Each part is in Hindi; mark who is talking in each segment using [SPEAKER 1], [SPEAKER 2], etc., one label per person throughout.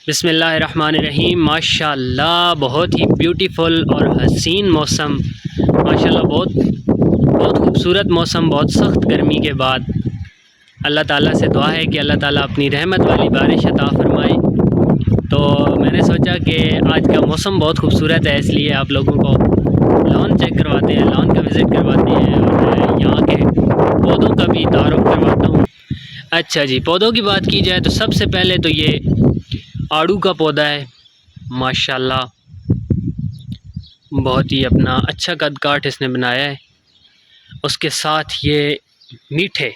[SPEAKER 1] बिस्मिल्लाहिर्रहमानिर्रहीम। माशाल्लाह बहुत ही ब्यूटीफुल और हसीन मौसम। माशाल्लाह बहुत बहुत खूबसूरत मौसम। बहुत सख्त गर्मी के बाद अल्लाह ताला से दुआ है कि अल्लाह ताला अपनी रहमत वाली बारिश अता फरमाए। तो मैंने सोचा कि आज का मौसम बहुत खूबसूरत है, इसलिए आप लोगों को लॉन चेक करवाते हैं, लॉन का विज़िट करवाते हैं और यहाँ के पौधों का भी तारुफ करवाता हूँ। अच्छा जी, पौधों की बात की जाए तो सबसे पहले तो ये आड़ू का पौधा है। माशाल्लाह बहुत ही अपना अच्छा कद काठ इसने बनाया है। उसके साथ ये मीठे,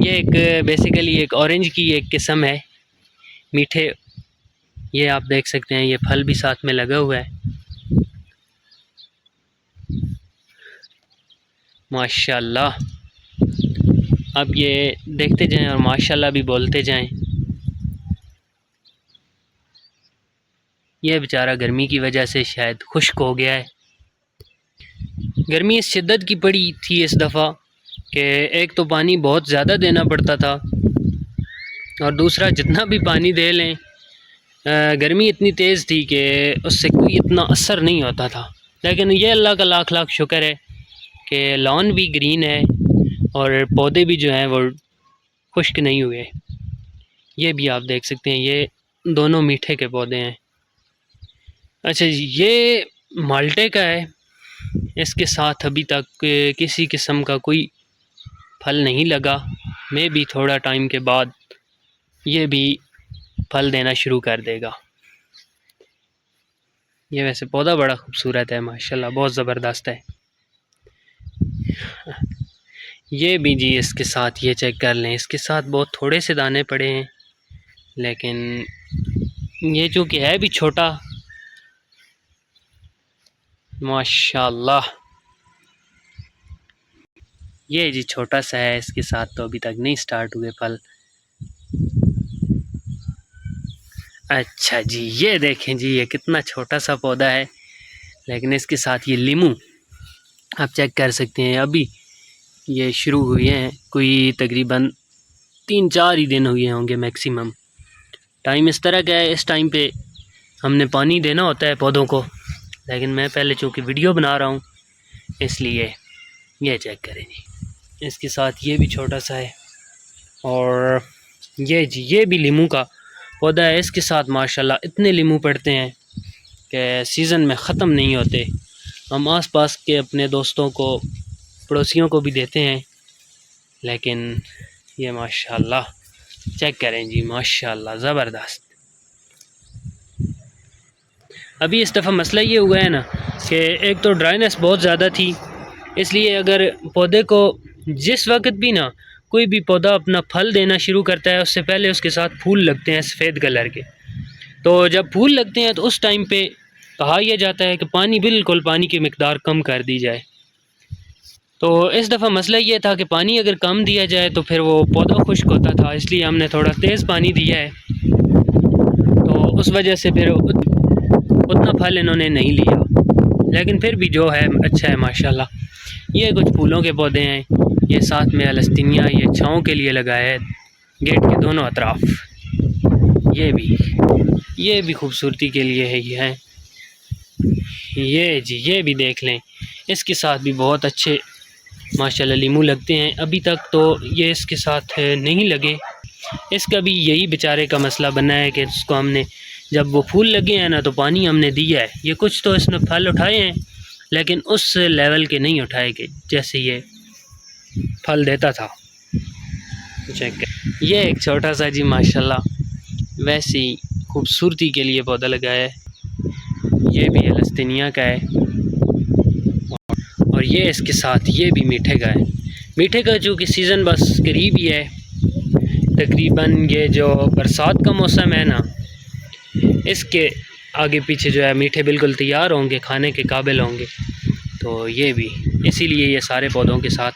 [SPEAKER 1] ये एक बेसिकली एक ऑरेंज की एक किस्म है मीठे। ये आप देख सकते हैं, ये फल भी साथ में लगा हुआ है। माशाल्लाह अब ये देखते जाएं और माशाल्लाह भी बोलते जाएं। यह बेचारा गर्मी की वजह से शायद खुश्क हो गया है। गर्मी इस शिद्दत की पड़ी थी इस दफ़ा कि एक तो पानी बहुत ज़्यादा देना पड़ता था और दूसरा जितना भी पानी दे लें गर्मी इतनी तेज़ थी कि उससे कोई इतना असर नहीं होता था। लेकिन ये अल्लाह का लाख लाख शुक्र है कि लॉन भी ग्रीन है और पौधे भी जो हैं वो खुश्क नहीं हुए। ये भी आप देख सकते हैं, ये दोनों मीठे के पौधे हैं। अच्छा जी, ये माल्टे का है। इसके साथ अभी तक किसी किस्म का कोई फल नहीं लगा। मैं भी थोड़ा टाइम के बाद ये भी फल देना शुरू कर देगा। ये वैसे पौधा बड़ा खूबसूरत है, माशाल्लाह बहुत ज़बरदस्त है। ये भी जी इसके साथ ये चेक कर लें, इसके साथ बहुत थोड़े से दाने पड़े हैं, लेकिन ये चूँकि है भी छोटा। माशाल्लाह ये जी छोटा सा है, इसके साथ तो अभी तक नहीं स्टार्ट हुए फल। अच्छा जी, ये देखें जी, ये कितना छोटा सा पौधा है, लेकिन इसके साथ ये लीमू आप चेक कर सकते हैं। अभी ये शुरू हुए हैं, कोई तकरीबन 3-4 ही दिन हुए होंगे मैक्सिमम। टाइम इस तरह का है, इस टाइम पे हमने पानी देना होता है पौधों को, लेकिन मैं पहले चूँकि वीडियो बना रहा हूँ इसलिए। ये चेक करें जी, इसके साथ ये भी छोटा सा है। और ये जी, ये भी लीमू का पौधा है। इसके साथ माशाल्लाह इतने लीमू पड़ते हैं कि सीज़न में ख़त्म नहीं होते। हम आसपास के अपने दोस्तों को, पड़ोसियों को भी देते हैं। लेकिन ये माशाल्लाह चेक करें जी, माशाल्लाह ज़बरदस्त। अभी इस दफ़ा मसला ये हुआ है ना कि एक तो ड्राइनेस बहुत ज़्यादा थी, इसलिए अगर पौधे को जिस वक्त भी ना कोई भी पौधा अपना फल देना शुरू करता है, उससे पहले उसके साथ फूल लगते हैं सफ़ेद कलर के। तो जब फूल लगते हैं तो उस टाइम पे कहा यह जाता है कि बिल्कुल पानी की मिकदार कम कर दी जाए। तो इस दफ़ा मसला ये था कि पानी अगर कम दिया जाए तो फिर वो पौधा खुश्क होता था, इसलिए हमने थोड़ा तेज़ पानी दिया है। तो उस वजह से फिर उतना फल इन्होंने नहीं लिया, लेकिन फिर भी जो है अच्छा है माशाल्लाह। ये कुछ फूलों के पौधे हैं। ये साथ में अलस्तीनिया, ये छाँव के लिए लगाया है गेट के दोनों अतराफ। ये भी खूबसूरती के लिए है। ये है ये जी, ये भी देख लें, इसके साथ भी बहुत अच्छे माशाल्लाह लीमू लगते हैं। अभी तक तो ये इसके साथ नहीं लगे। इसका भी यही बेचारे का मसला बना है कि इसको हमने जब वो फूल लगे हैं ना तो पानी हमने दिया है। ये कुछ तो इसने फल उठाए हैं, लेकिन उस लेवल के नहीं उठाए कि जैसे ये फल देता था। चेक, ये एक छोटा सा जी माशाल्लाह वैसी खूबसूरती के लिए पौधा लगाया है। ये भी अलस्तीनिया का है और ये इसके साथ ये भी मीठे का है। मीठे का चूँकि सीज़न बस करीब ही है, तकरीबन ये जो बरसात का मौसम है ना, इसके आगे पीछे जो है मीठे बिल्कुल तैयार होंगे, खाने के काबिल होंगे। तो ये भी इसीलिए ये सारे पौधों के साथ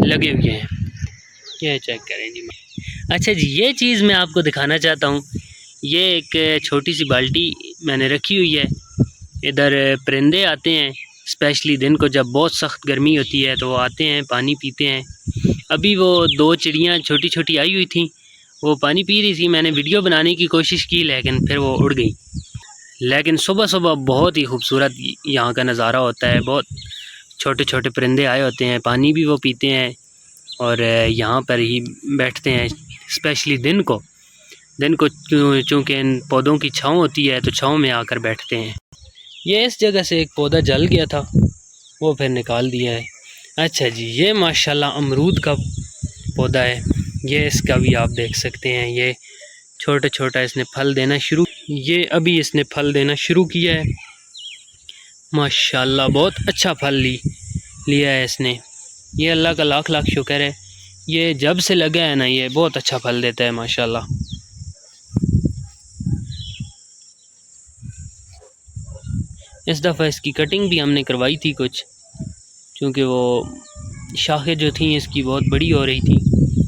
[SPEAKER 1] लगे हुए हैं। ये चेक करें जी। अच्छा जी, ये चीज़ मैं आपको दिखाना चाहता हूँ। ये एक छोटी सी बाल्टी मैंने रखी हुई है। इधर परिंदे आते हैं, स्पेशली दिन को जब बहुत सख्त गर्मी होती है तो वो आते हैं, पानी पीते हैं। अभी वो 2 चिड़ियाँ छोटी छोटी आई हुई थी, वो पानी पी रही थी। मैंने वीडियो बनाने की कोशिश की लेकिन फिर वो उड़ गई। लेकिन सुबह सुबह बहुत ही खूबसूरत यहाँ का नज़ारा होता है। बहुत छोटे छोटे परिंदे आए होते हैं, पानी भी वो पीते हैं और यहाँ पर ही बैठते हैं। स्पेशली दिन को चूँकि इन पौधों की छाँव होती है तो छाँव में आकर बैठते हैं। ये इस जगह से एक पौधा जल गया था, वो फिर निकाल दिया है। अच्छा जी, ये माशाल्लाह अमरूद का पौधा है। ये इसका भी आप देख सकते हैं, ये छोटा छोटा इसने फल देना शुरू, ये अभी इसने फल देना शुरू किया है। माशाल्लाह बहुत अच्छा फल लिया है इसने। ये अल्लाह का लाख लाख शुक्र है। ये जब से लगा है ना, ये बहुत अच्छा फल देता है माशाल्लाह। इस दफ़ा इसकी कटिंग भी हमने करवाई थी कुछ, क्योंकि वो शाखें जो थी इसकी बहुत बड़ी हो रही थी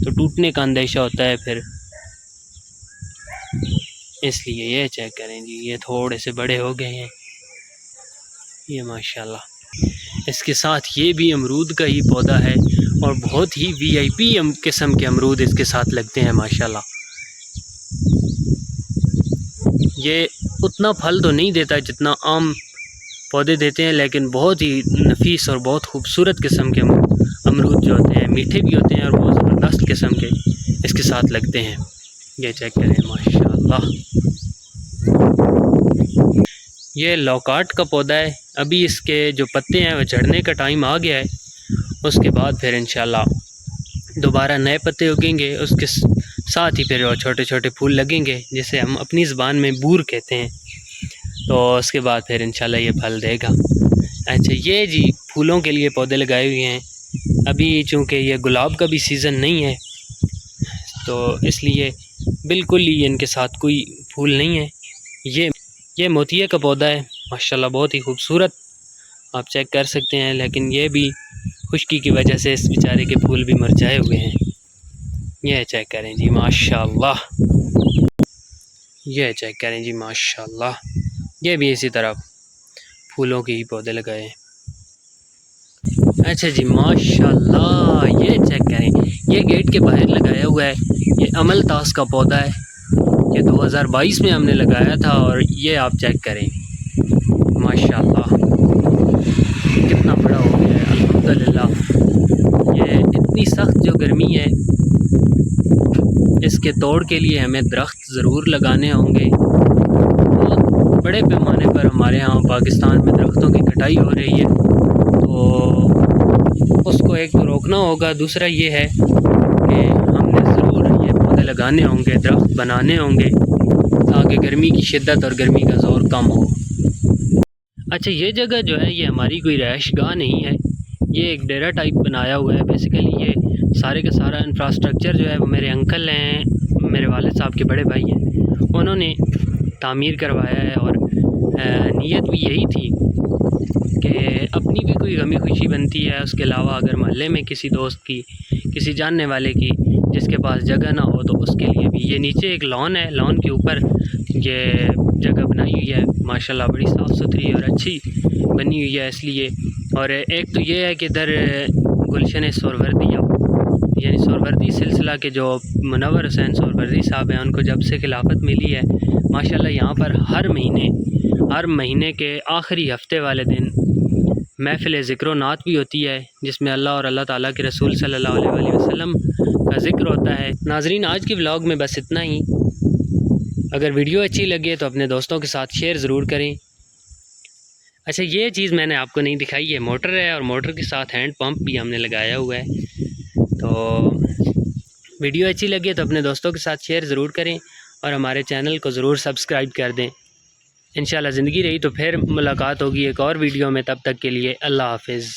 [SPEAKER 1] तो टूटने का अंदेशा होता है फिर, इसलिए। ये चेक करें जी, ये थोड़े से बड़े हो गए हैं ये माशाल्लाह। इसके साथ ये भी अमरूद का ही पौधा है और बहुत ही VIP किस्म के अमरूद इसके साथ लगते हैं माशाल्लाह। ये उतना फल तो नहीं देता जितना आम पौधे देते हैं, लेकिन बहुत ही नफीस और बहुत खूबसूरत किस्म के अमरूद जो होते हैं, मीठे भी होते हैं और बहुत ज़बरदस्त किस्म के इसके साथ लगते हैं। ये चेक करें माशाल्लाह। ये लौकाट का पौधा है। अभी इसके जो पत्ते हैं वो झड़ने का टाइम आ गया है, उसके बाद फिर इंशाल्लाह दोबारा नए पत्ते उगेंगे। उसके साथ ही फिर छोटे छोटे फूल लगेंगे, जिसे हम अपनी ज़बान में बूर कहते हैं। तो उसके बाद फिर इंशाल्लाह ये फल देगा। अच्छा, ये जी फूलों के लिए पौधे लगाए हुए हैं। अभी चूँकि ये गुलाब का भी सीज़न नहीं है तो इसलिए बिल्कुल ही इनके साथ कोई फूल नहीं है। ये मोतिये का पौधा है माशाल्लाह, बहुत ही खूबसूरत, आप चेक कर सकते हैं। लेकिन ये भी खुश्की की वजह से इस बेचारे के फूल भी मुरझाए हुए हैं। ये चेक करें जी माशाल्लाह, ये चेक करें जी माशाल्लाह। ये भी इसी तरह फूलों के ही पौधे लगाए हैं। अच्छा जी माशाल्लाह, ये चेक करें, ये गेट के बाहर लगाया हुआ है। ये अमलतास का पौधा है। ये 2022 में हमने लगाया था और ये आप चेक करें माशाल्लाह कितना बड़ा हो गया है अल्हम्दुलिल्लाह। ये इतनी सख्त जो गर्मी है, इसके तोड़ के लिए हमें दरख्त ज़रूर लगाने होंगे। तो बड़े पैमाने पर हमारे यहाँ पाकिस्तान में दरख्तों की कटाई हो रही है, तो उसको एक तो रोकना होगा। दूसरा ये है कि हमने ज़रूर ये पौधे लगाने होंगे, दरख्त बनाने होंगे, ताकि गर्मी की शिद्दत और गर्मी का ज़ोर कम हो। अच्छा, ये जगह जो है ये हमारी कोई रहायश गाह नहीं है, ये एक डेरा टाइप बनाया हुआ है। बेसिकली ये सारे का सारा इंफ्रास्ट्रक्चर जो है वो मेरे अंकल हैं, मेरे वालिद साहब के बड़े भाई हैं, उन्होंने तामीर करवाया है। और नीयत भी यही थी कि अपनी भी कोई गमी खुशी बनती है, उसके अलावा अगर मोहल्ले में किसी दोस्त की, किसी जानने वाले की जिसके पास जगह ना हो तो उसके लिए भी। ये नीचे एक लॉन है, लॉन के ऊपर ये जगह बनाई हुई है माशाल्लाह, बड़ी साफ़ सुथरी और अच्छी बनी हुई है इसलिए। और एक तो ये है कि इधर गुलशन सोहरवर्दी, यानी सोहरवर्दी सिलसिला के जो मुनव्वर हुसैन सोहरवर्दी साहब हैं, उनको जब से खिलाफत मिली है माशाल्लाह, यहाँ पर हर महीने के आखिरी हफ्ते वाले दिन महफ़िल ज़िक्र नात भी होती है, जिसमें अल्लाह और अल्लाह ताला के रसूल सल्लल्लाहु अलैहि वसल्लम का ज़िक्र होता है। नाज़रीन, आज की व्लॉग में बस इतना ही। अगर वीडियो अच्छी लगे तो अपने दोस्तों के साथ शेयर ज़रूर करें। अच्छा, ये चीज़ मैंने आपको नहीं दिखाई है, मोटर है और मोटर के साथ हैंड पंप भी हमने लगाया हुआ है। तो वीडियो अच्छी लगे तो अपने दोस्तों के साथ शेयर ज़रूर करें और हमारे चैनल को ज़रूर सब्सक्राइब कर दें। इंशाल्लाह ज़िंदगी रही तो फिर मुलाकात होगी एक और वीडियो में। तब तक के लिए अल्लाह हाफ़िज़।